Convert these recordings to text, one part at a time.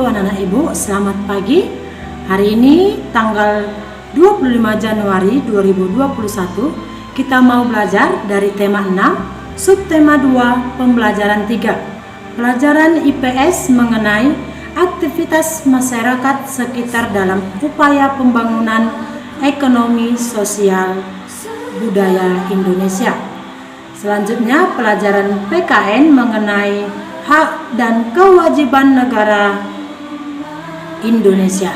Halo anak-anak ibu, selamat pagi. Hari ini tanggal 25 Januari 2021 kita mau belajar dari tema 6, subtema 2, pembelajaran 3. Pelajaran IPS mengenai aktivitas masyarakat sekitar dalam upaya pembangunan ekonomi sosial budaya Indonesia. Selanjutnya pelajaran PKN mengenai hak dan kewajiban negara Indonesia.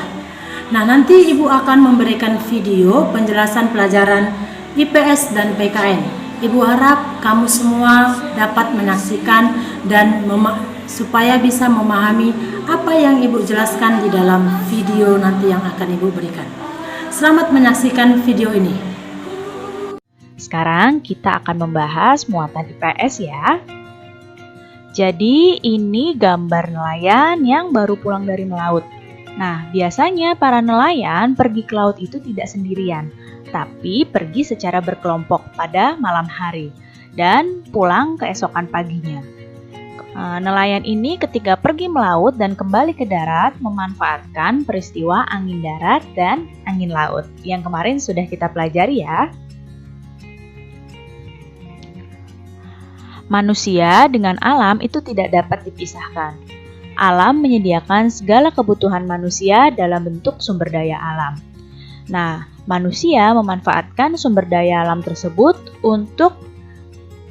Nah, nanti Ibu akan memberikan video penjelasan pelajaran IPS dan PKN. Ibu harap kamu semua dapat menyaksikan dan supaya bisa memahami apa yang Ibu jelaskan di dalam video nanti yang akan Ibu berikan. Selamat menyaksikan video ini. Sekarang kita akan membahas muatan IPS ya. Jadi ini gambar nelayan yang baru pulang dari melaut. Nah, biasanya para nelayan pergi ke laut itu tidak sendirian, tapi pergi secara berkelompok pada malam hari dan pulang keesokan paginya. Nelayan ini ketika pergi melaut dan kembali ke darat memanfaatkan peristiwa angin darat dan angin laut yang kemarin sudah kita pelajari ya. Manusia dengan alam itu tidak dapat dipisahkan. Alam menyediakan segala kebutuhan manusia dalam bentuk sumber daya alam. Nah, manusia memanfaatkan sumber daya alam tersebut untuk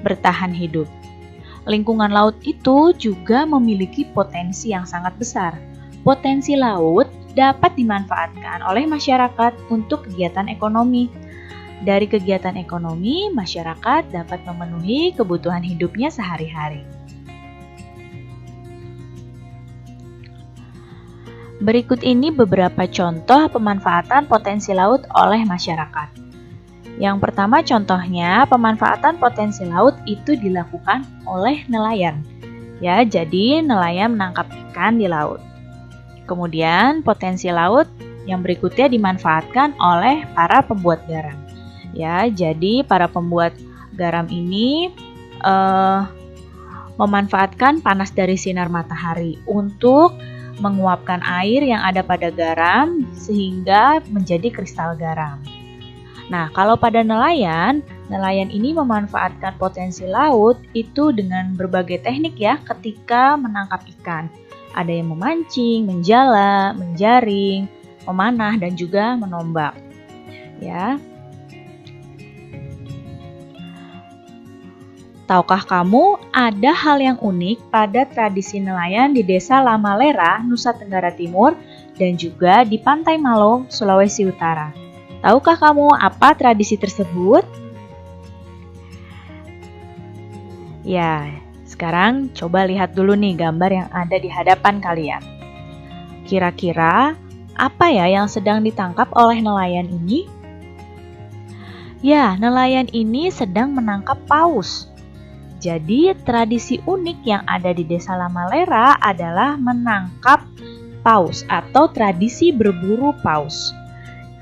bertahan hidup. Lingkungan laut itu juga memiliki potensi yang sangat besar. Potensi laut dapat dimanfaatkan oleh masyarakat untuk kegiatan ekonomi. Dari kegiatan ekonomi, masyarakat dapat memenuhi kebutuhan hidupnya sehari-hari. Berikut ini beberapa contoh pemanfaatan potensi laut oleh masyarakat. Yang pertama contohnya, pemanfaatan potensi laut itu dilakukan oleh nelayan. Ya, jadi nelayan menangkap ikan di laut. Kemudian potensi laut yang berikutnya dimanfaatkan oleh para pembuat garam. Ya, jadi para pembuat garam ini memanfaatkan panas dari sinar matahari untuk menguapkan air yang ada pada garam sehingga menjadi kristal garam. Nah, kalau pada nelayan ini memanfaatkan potensi laut itu dengan berbagai teknik ya ketika menangkap ikan. Ada yang memancing, menjala, menjaring, memanah, dan juga menombak. Ya. Tahukah kamu ada hal yang unik pada tradisi nelayan di Desa Lamalera, Nusa Tenggara Timur, dan juga di Pantai Malo, Sulawesi Utara? Tahukah kamu apa tradisi tersebut? Ya, sekarang coba lihat dulu nih gambar yang ada di hadapan kalian. Kira-kira apa ya yang sedang ditangkap oleh nelayan ini? Ya, nelayan ini sedang menangkap paus. Jadi, tradisi unik yang ada di Desa Lamalera adalah menangkap paus atau tradisi berburu paus.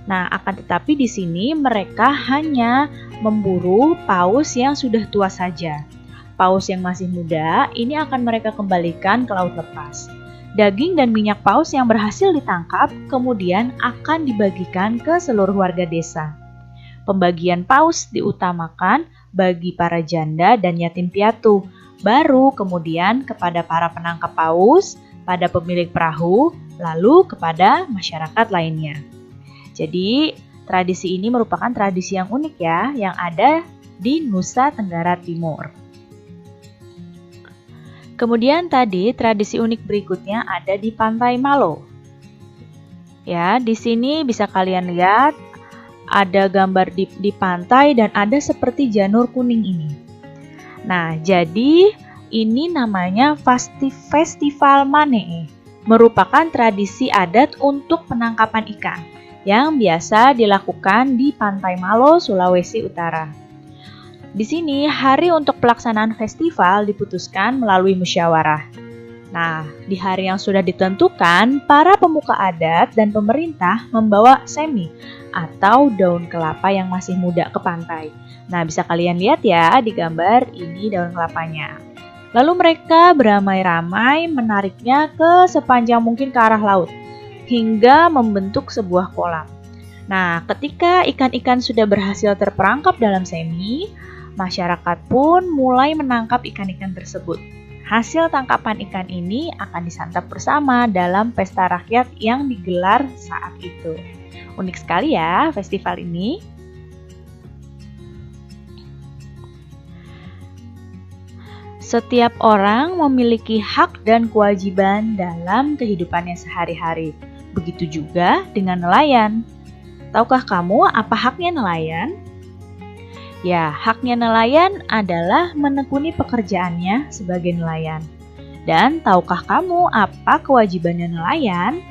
Nah, akan tetapi di sini mereka hanya memburu paus yang sudah tua saja. Paus yang masih muda ini akan mereka kembalikan ke laut lepas. Daging dan minyak paus yang berhasil ditangkap kemudian akan dibagikan ke seluruh warga desa. Pembagian paus diutamakan bagi para janda dan yatim piatu, baru kemudian kepada para penangkap paus, pada pemilik perahu, lalu kepada masyarakat lainnya. Jadi, tradisi ini merupakan tradisi yang unik ya, yang ada di Nusa Tenggara Timur. Kemudian tadi tradisi unik berikutnya ada di Pantai Malo. Ya, di sini bisa kalian lihat ada gambar di pantai dan ada seperti janur kuning ini. Nah, jadi ini namanya Festival Manee, merupakan tradisi adat untuk penangkapan ikan yang biasa dilakukan di Pantai Malo, Sulawesi Utara. Di sini, hari untuk pelaksanaan festival diputuskan melalui musyawarah. Nah, di hari yang sudah ditentukan, para pemuka adat dan pemerintah membawa semi atau daun kelapa yang masih muda ke pantai. Nah, bisa kalian lihat ya di gambar ini daun kelapanya. Lalu mereka beramai-ramai menariknya ke sepanjang mungkin ke arah laut, hingga membentuk sebuah kolam. Nah, ketika ikan-ikan sudah berhasil terperangkap dalam semi, masyarakat pun mulai menangkap ikan-ikan tersebut. Hasil tangkapan ikan ini akan disantap bersama dalam pesta rakyat yang digelar saat itu. Unik sekali ya festival ini. Setiap orang memiliki hak dan kewajiban dalam kehidupannya sehari-hari. Begitu juga dengan nelayan. Tahukah kamu apa haknya nelayan? Ya, haknya nelayan adalah menekuni pekerjaannya sebagai nelayan. Dan tahukah kamu apa kewajibannya nelayan?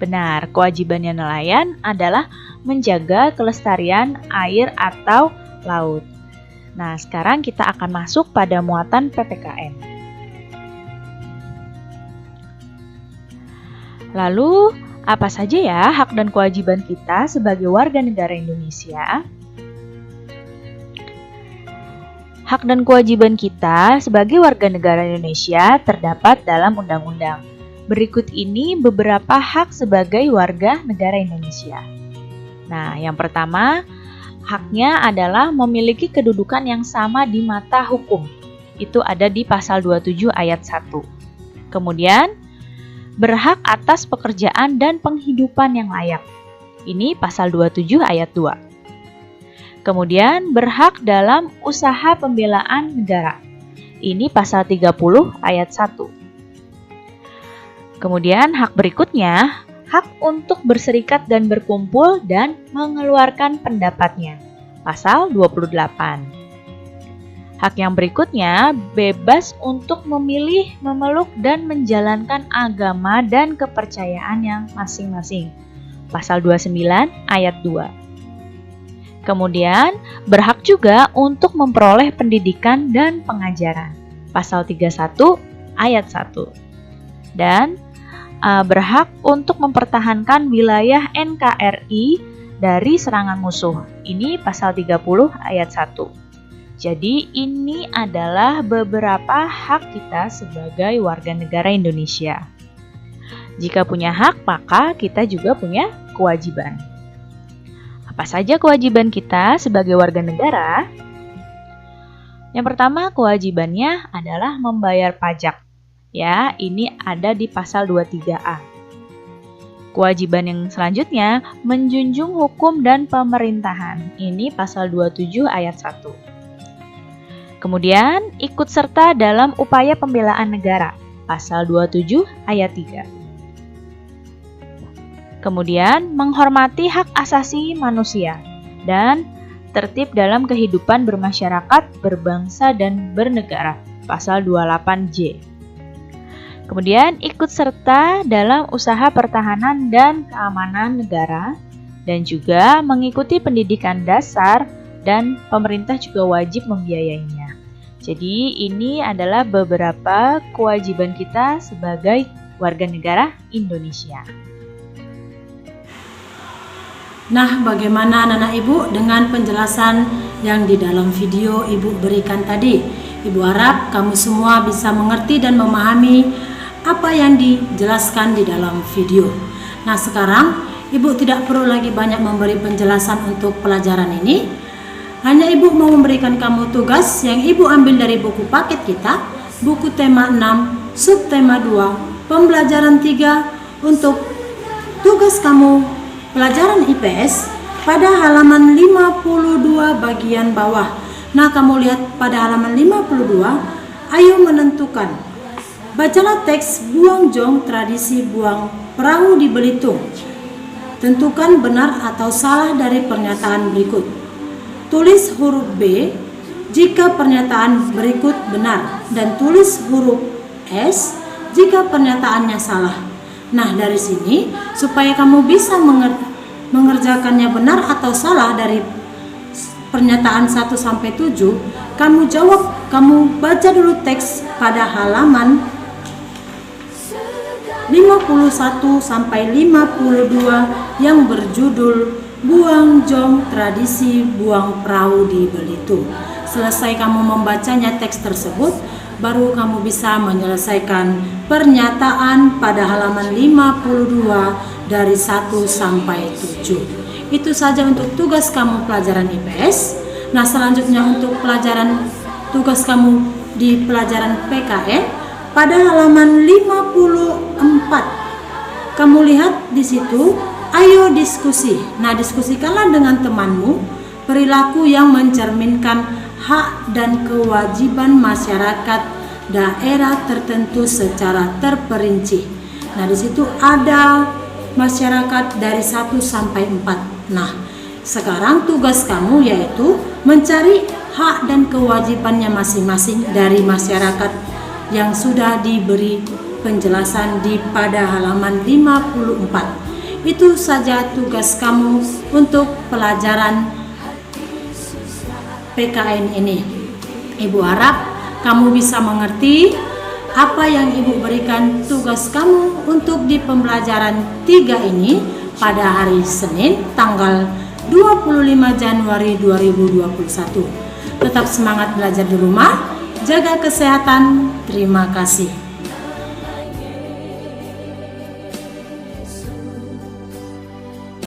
Benar, kewajibannya nelayan adalah menjaga kelestarian air atau laut. Nah, sekarang kita akan masuk pada muatan PPKN. Lalu, apa saja ya hak dan kewajiban kita sebagai warga negara Indonesia? Hak dan kewajiban kita sebagai warga negara Indonesia terdapat dalam undang-undang. Berikut ini beberapa hak sebagai warga negara Indonesia. Nah, yang pertama, haknya adalah memiliki kedudukan yang sama di mata hukum. Itu ada di pasal 27 ayat 1. Kemudian, berhak atas pekerjaan dan penghidupan yang layak. Ini pasal 27 ayat 2. Kemudian berhak dalam usaha pembelaan negara. Ini pasal 30 ayat 1. Kemudian hak berikutnya, hak untuk berserikat dan berkumpul dan mengeluarkan pendapatnya. Pasal 28. Hak yang berikutnya, bebas untuk memilih, memeluk, dan menjalankan agama dan kepercayaan yang masing-masing. Pasal 29 ayat 2. Kemudian, berhak juga untuk memperoleh pendidikan dan pengajaran. Pasal 31 ayat 1. Dan berhak untuk mempertahankan wilayah NKRI dari serangan musuh. Ini pasal 30 ayat 1. Jadi, ini adalah beberapa hak kita sebagai warga negara Indonesia. Jika punya hak, maka kita juga punya kewajiban. Apa saja kewajiban kita sebagai warga negara? Yang pertama, kewajibannya adalah membayar pajak. Ya, ini ada di pasal 23A. Kewajiban yang selanjutnya, menjunjung hukum dan pemerintahan. Ini pasal 27 ayat 1. Kemudian, ikut serta dalam upaya pembelaan negara. Pasal 27 ayat 3. Kemudian, menghormati hak asasi manusia dan tertib dalam kehidupan bermasyarakat, berbangsa, dan bernegara. Pasal 28J. Kemudian, ikut serta dalam usaha pertahanan dan keamanan negara dan juga mengikuti pendidikan dasar dan pemerintah juga wajib membiayainya. Jadi, ini adalah beberapa kewajiban kita sebagai warga negara Indonesia. Nah, bagaimana anak-anak Ibu dengan penjelasan yang di dalam video Ibu berikan tadi? Ibu harap kamu semua bisa mengerti dan memahami apa yang dijelaskan di dalam video. Nah, sekarang Ibu tidak perlu lagi banyak memberi penjelasan untuk pelajaran ini. Hanya Ibu mau memberikan kamu tugas yang Ibu ambil dari buku paket kita, buku tema 6, subtema 2, pembelajaran 3 untuk tugas kamu pelajaran IPS pada halaman 52 bagian bawah. Nah, kamu lihat pada halaman 52, ayo menentukan. Bacalah teks buang jong tradisi buang perahu di Belitung. Tentukan benar atau salah dari pernyataan berikut. Tulis huruf B jika pernyataan berikut benar dan tulis huruf S jika pernyataannya salah. Nah, dari sini supaya kamu bisa mengerjakannya benar atau salah dari pernyataan 1 sampai 7, kamu baca dulu teks pada halaman 51 sampai 52 yang berjudul Buang Jong Tradisi Buang Perahu di Belitung. Selesai kamu membacanya teks tersebut, baru kamu bisa menyelesaikan pernyataan pada halaman 52 dari 1 sampai 7. Itu saja untuk tugas kamu pelajaran IPS. Nah, selanjutnya untuk tugas kamu di pelajaran PKN pada halaman 54. Kamu lihat di situ, ayo diskusi. Nah, diskusikanlah dengan temanmu perilaku yang mencerminkan hak dan kewajiban masyarakat daerah tertentu secara terperinci. Nah, di situ ada masyarakat dari 1 sampai 4. Nah, sekarang tugas kamu yaitu mencari hak dan kewajibannya masing-masing dari masyarakat yang sudah diberi penjelasan pada halaman 54. Itu saja tugas kamu untuk pelajaran PKN ini. Ibu harap kamu bisa mengerti apa yang Ibu berikan tugas kamu untuk di pembelajaran 3 ini pada hari Senin tanggal 25 Januari 2021. Tetap semangat belajar di rumah, jaga kesehatan. Terima kasih.